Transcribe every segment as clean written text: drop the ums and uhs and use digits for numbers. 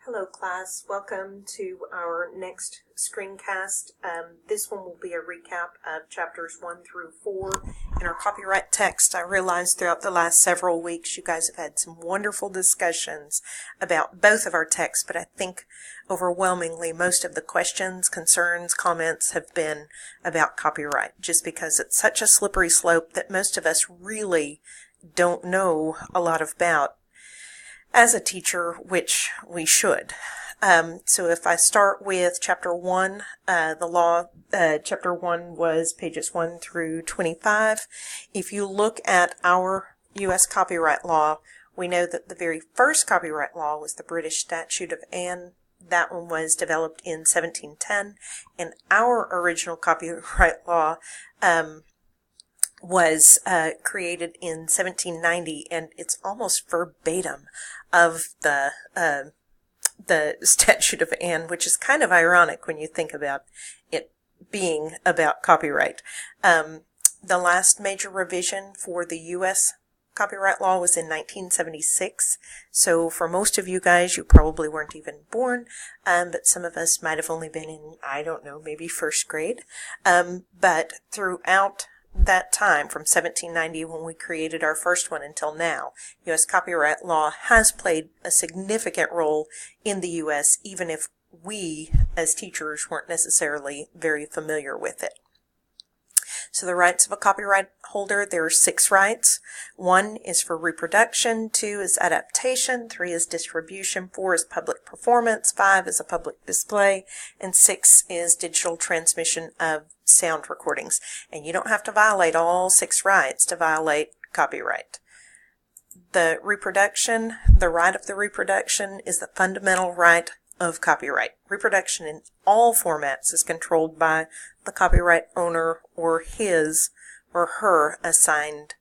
Hello class, welcome to our next screencast. This one will be a recap of chapters 1 through 4 in our copyright text. I realized throughout the last several weeks you guys have had some wonderful discussions about both of our texts, but I think overwhelmingly most of the questions, concerns, comments have been about copyright, just because it's such a slippery slope that most of us really don't know a lot about as a teacher, which we should. So if I start with chapter 1, chapter 1 was pages 1 through 25. If you look at our U.S. copyright law, we know that the very first copyright law was the British Statute of Anne. That one was developed in 1710, and our original copyright law was created in 1790, and it's almost verbatim of the Statute of Anne, which is kind of ironic when you think about it being about copyright. The last major revision for the U.S. copyright law was in 1976, so for most of you guys, you probably weren't even born, but some of us might have only been in, I don't know, maybe first grade. But throughout that time, from 1790 when we created our first one until now, U.S. copyright law has played a significant role in the U.S., even if we as teachers weren't necessarily very familiar with it. So the rights of a copyright holder, there are 6 rights. 1 is for reproduction, 2 is adaptation, 3 is distribution, 4 is public performance, 5 is a public display, and 6 is digital transmission of sound recordings. And you don't have to violate all 6 rights to violate copyright. The reproduction, the right of the reproduction is the fundamental right of copyright. Reproduction in all formats is controlled by the copyright owner or his or her assigned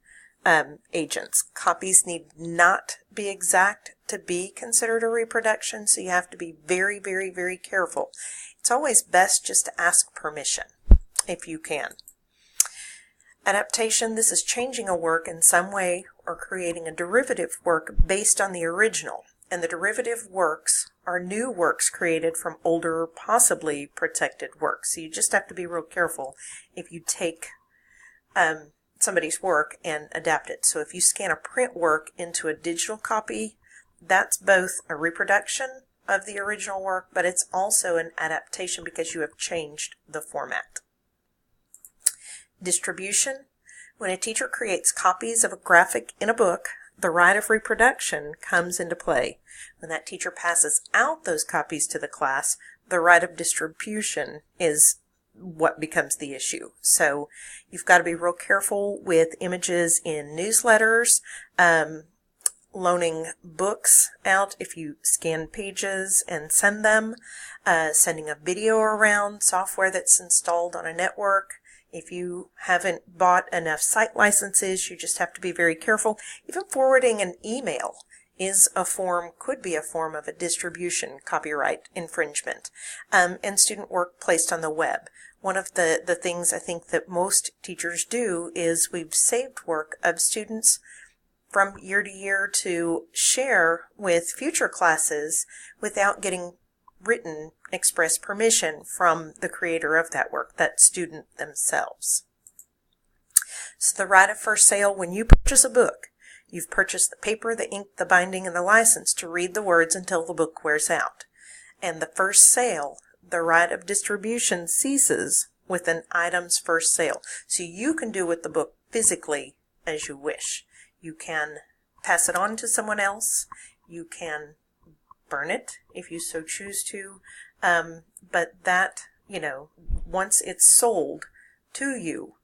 agents. Copies need not be exact to be considered a reproduction, so you have to be very, very, very careful. It's always best just to ask permission if you can. Adaptation, this is changing a work in some way or creating a derivative work based on the original. And the derivative works are new works created from older, possibly protected works. So you just have to be real careful if you take somebody's work and adapt it. So if you scan a print work into a digital copy, that's both a reproduction of the original work, but it's also an adaptation because you have changed the format. Distribution, when a teacher creates copies of a graphic in a book, the right of reproduction comes into play. When that teacher passes out those copies to the class, the right of distribution is what becomes the issue. So you've got to be real careful with images in newsletters, loaning books out if you scan pages and send them, sending a video around, software that's installed on a network. If you haven't bought enough site licenses, you just have to be very careful. Even forwarding an email could be a form of a distribution copyright infringement. And student work placed on the web. One of the things I think that most teachers do is we've saved work of students from year to year to share with future classes without getting written express permission from the creator of that work, that student themselves. So the right of first sale, when you purchase a book, you've purchased the paper, the ink, the binding, and the license to read the words until the book wears out. And the first sale, the right of distribution ceases with an item's first sale. So you can do with the book physically as you wish. You can pass it on to someone else. You can burn it if you so choose to. But that, once it's sold to you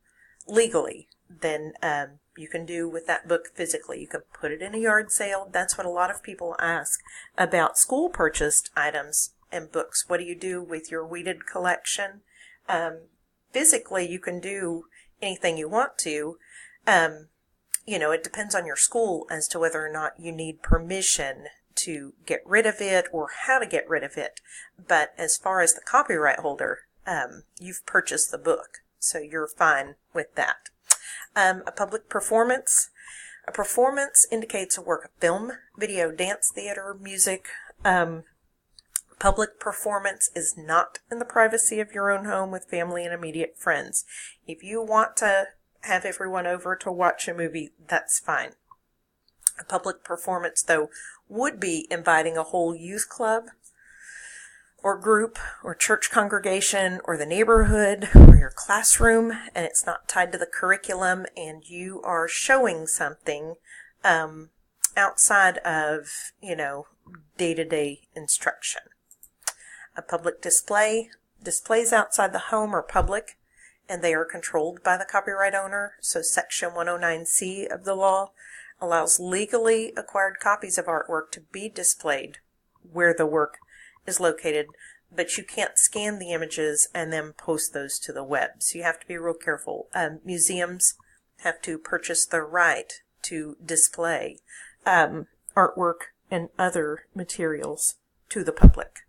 legally, then you can do with that book physically. You can put it in a yard sale. That's what a lot of people ask about school purchased items and books. What do you do with your weeded collection? Physically, you can do anything you want to. It depends on your school as to whether or not you need permission to get rid of it or how to get rid of it. But as far as the copyright holder, you've purchased the book, so you're fine with that. A public performance. A performance indicates a work of film, video, dance, theater, music, Public performance is not in the privacy of your own home with family and immediate friends. If you want to have everyone over to watch a movie, that's fine. A public performance, though, would be inviting a whole youth club or group or church congregation or the neighborhood or your classroom, and it's not tied to the curriculum, and you are showing something outside of, day-to-day instruction. A public displays outside the home are public, and they are controlled by the copyright owner. So Section 109C of the law allows legally acquired copies of artwork to be displayed where the work is located, but you can't scan the images and then post those to the web. So you have to be real careful. Museums have to purchase the right to display artwork and other materials to the public.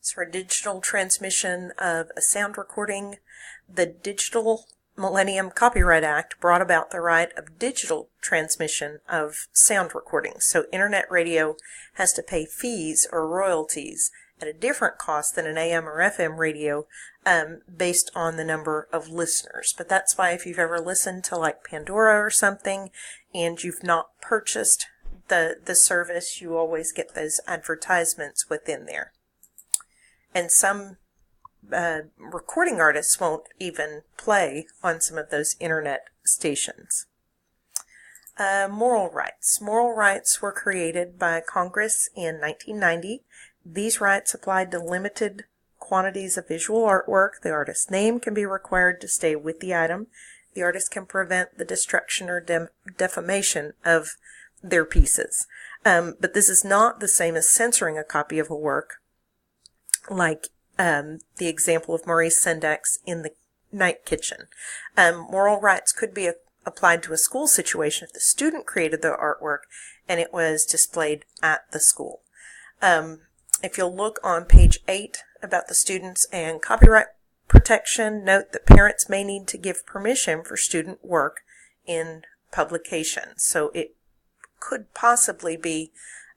So for digital transmission of a sound recording, the Digital Millennium Copyright Act brought about the right of digital transmission of sound recordings. So internet radio has to pay fees or royalties at a different cost than an AM or FM radio based on the number of listeners. But that's why if you've ever listened to like Pandora or something and you've not purchased the service, you always get those advertisements within there. And some recording artists won't even play on some of those internet stations. Moral rights. Moral rights were created by Congress in 1990. These rights applied to limited quantities of visual artwork. The artist's name can be required to stay with the item. The artist can prevent the destruction or defamation of their pieces. But this is not the same as censoring a copy of a work, like the example of Maurice Sendak in The Night Kitchen. Moral rights could be applied to a school situation if the student created the artwork and it was displayed at the school. If you'll look on page 8 about the students and copyright protection, note that parents may need to give permission for student work in publication. So it could possibly be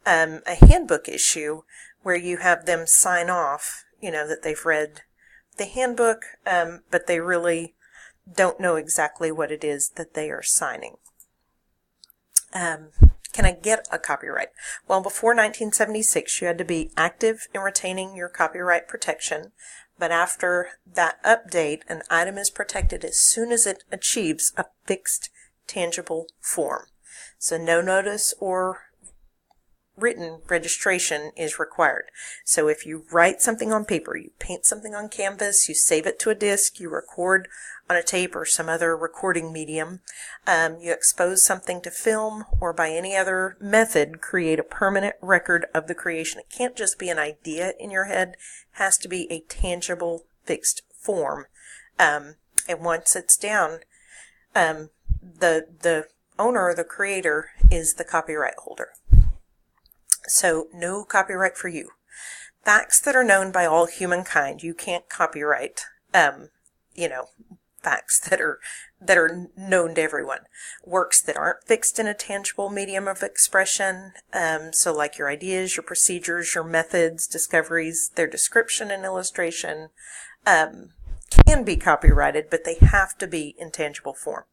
a handbook issue where you have them sign off, that they've read the handbook, but they really don't know exactly what it is that they are signing. Can I get a copyright? Well, before 1976, you had to be active in retaining your copyright protection, but after that update, an item is protected as soon as it achieves a fixed, tangible form. So no notice or written registration is required. So if you write something on paper, you paint something on canvas, you save it to a disk, you record on a tape or some other recording medium, you expose something to film, or by any other method create a permanent record of the creation. It can't just be an idea in your head, it has to be a tangible fixed form. And once it's down, the owner or the creator is the copyright holder. So no copyright for you. Facts that are known by all humankind, you can't copyright, facts that are known to everyone. Works that aren't fixed in a tangible medium of expression, so like your ideas, your procedures, your methods, discoveries, their description and illustration, can be copyrighted, but they have to be in tangible form.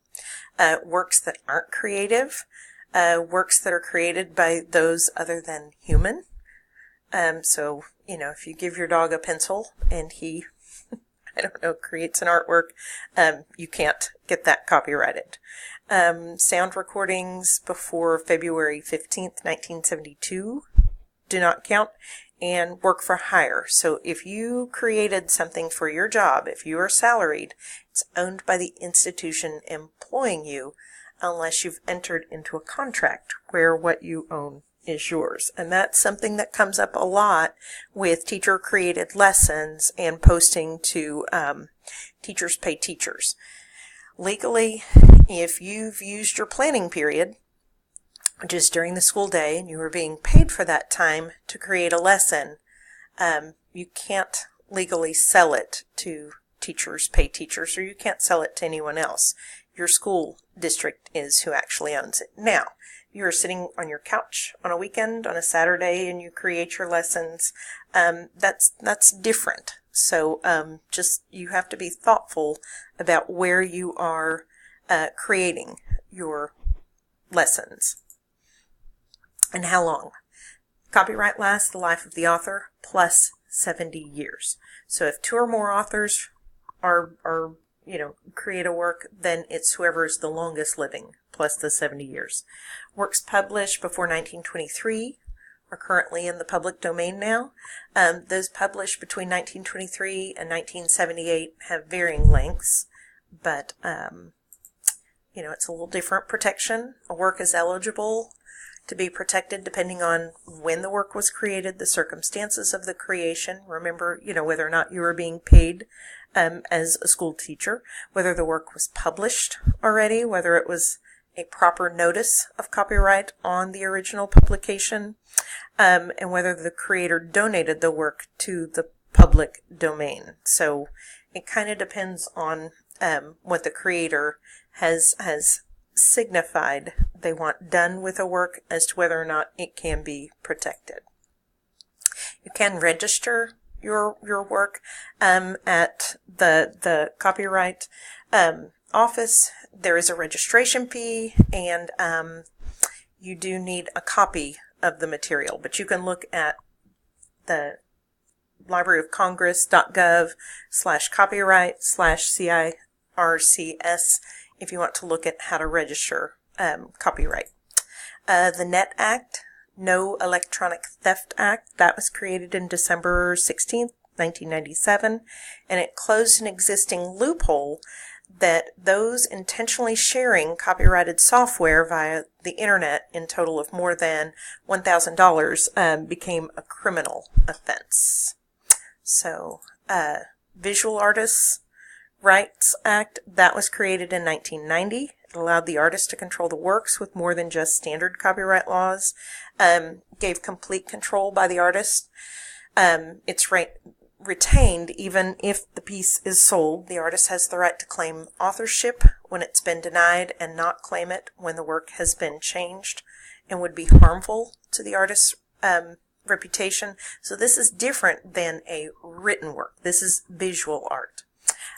Works that aren't creative, works that are created by those other than human. So, if you give your dog a pencil and he, creates an artwork, you can't get that copyrighted. Sound recordings before February 15th, 1972 do not count, and work for hire. So if you created something for your job, if you are salaried, it's owned by the institution employing you, unless you've entered into a contract where what you own is yours. And that's something that comes up a lot with teacher-created lessons and posting to Teachers Pay Teachers. Legally, if you've used your planning period, which is during the school day, and you are being paid for that time to create a lesson, you can't legally sell it to Teachers Pay Teachers, or you can't sell it to anyone else. Your school district is who actually owns it. Now, you're sitting on your couch on a weekend, on a Saturday, and you create your lessons, that's different. So just you have to be thoughtful about where you are creating your lessons and how long. Copyright lasts the life of the author plus 70 years. So if two or more authors are create a work, then it's whoever is the longest living plus the 70 years. Works published before 1923 are currently in the public domain now. Those published between 1923 and 1978 have varying lengths, but it's a little different protection. A work is eligible to be protected depending on when the work was created, the circumstances of the creation. Remember, whether or not you were being paid as a school teacher, whether the work was published already, whether it was a proper notice of copyright on the original publication, and whether the creator donated the work to the public domain. So it kind of depends on what the creator has signified they want done with a work as to whether or not it can be protected. You can register your work at the copyright office. There is a registration fee, and you do need a copy of the material, but you can look at the libraryofcongress.gov/copyright/CIRCS if you want to look at how to register copyright. The NET Act, No Electronic Theft Act, that was created in December 16th, 1997, and it closed an existing loophole that those intentionally sharing copyrighted software via the internet in total of more than $1,000 became a criminal offense. So, Visual Artists' Rights Act, that was created in 1990. It allowed the artist to control the works with more than just standard copyright laws, gave complete control by the artist. It's retained even if the piece is sold. The artist has the right to claim authorship when it's been denied and not claim it when the work has been changed and would be harmful to the artist's reputation. So this is different than a written work. This is visual art.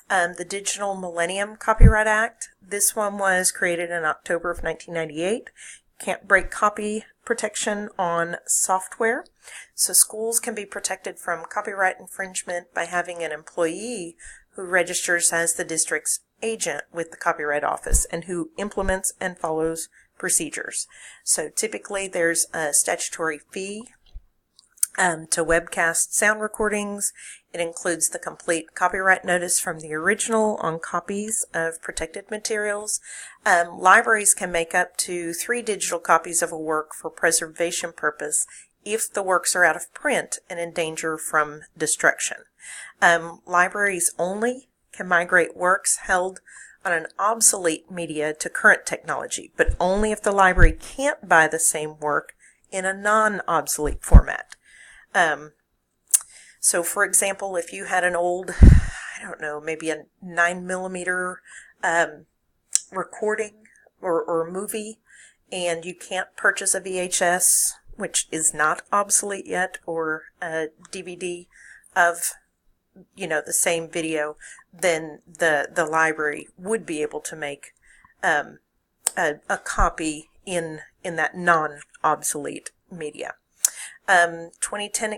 The Digital Millennium Copyright Act, this one was created in October of 1998. Can't break copy protection on software. So schools can be protected from copyright infringement by having an employee who registers as the district's agent with the Copyright Office and who implements and follows procedures. So typically there's a statutory fee to webcast sound recordings. It includes the complete copyright notice from the original on copies of protected materials. Libraries can make up to 3 digital copies of a work for preservation purpose if the works are out of print and in danger from destruction. Libraries only can migrate works held on an obsolete media to current technology, but only if the library can't buy the same work in a non-obsolete format. So for example, if you had an old, maybe a 9mm recording or movie, and you can't purchase a VHS, which is not obsolete yet, or a DVD of, the same video, then the library would be able to make a copy in that non-obsolete media. 2010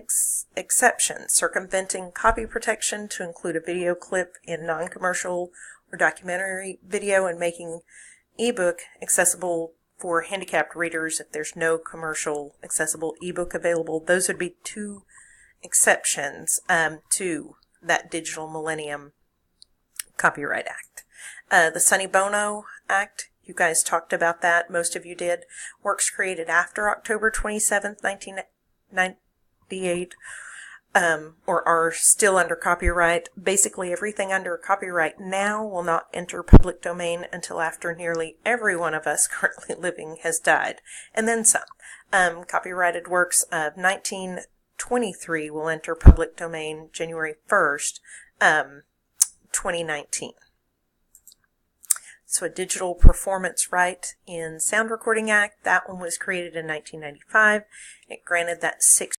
exceptions, circumventing copy protection to include a video clip in non-commercial or documentary video and making ebook accessible for handicapped readers if there's no commercial accessible ebook available. Those would be 2 exceptions to that Digital Millennium Copyright Act. The Sonny Bono Act, you guys talked about that, most of you did. Works created after October 27th, 1998, or are still under copyright. Basically everything under copyright now will not enter public domain until after nearly every one of us currently living has died, and then some. Copyrighted works of 1923 will enter public domain January 1st, 2019. So a Digital Performance Right in Sound Recording Act, that one was created in 1995. It granted that 6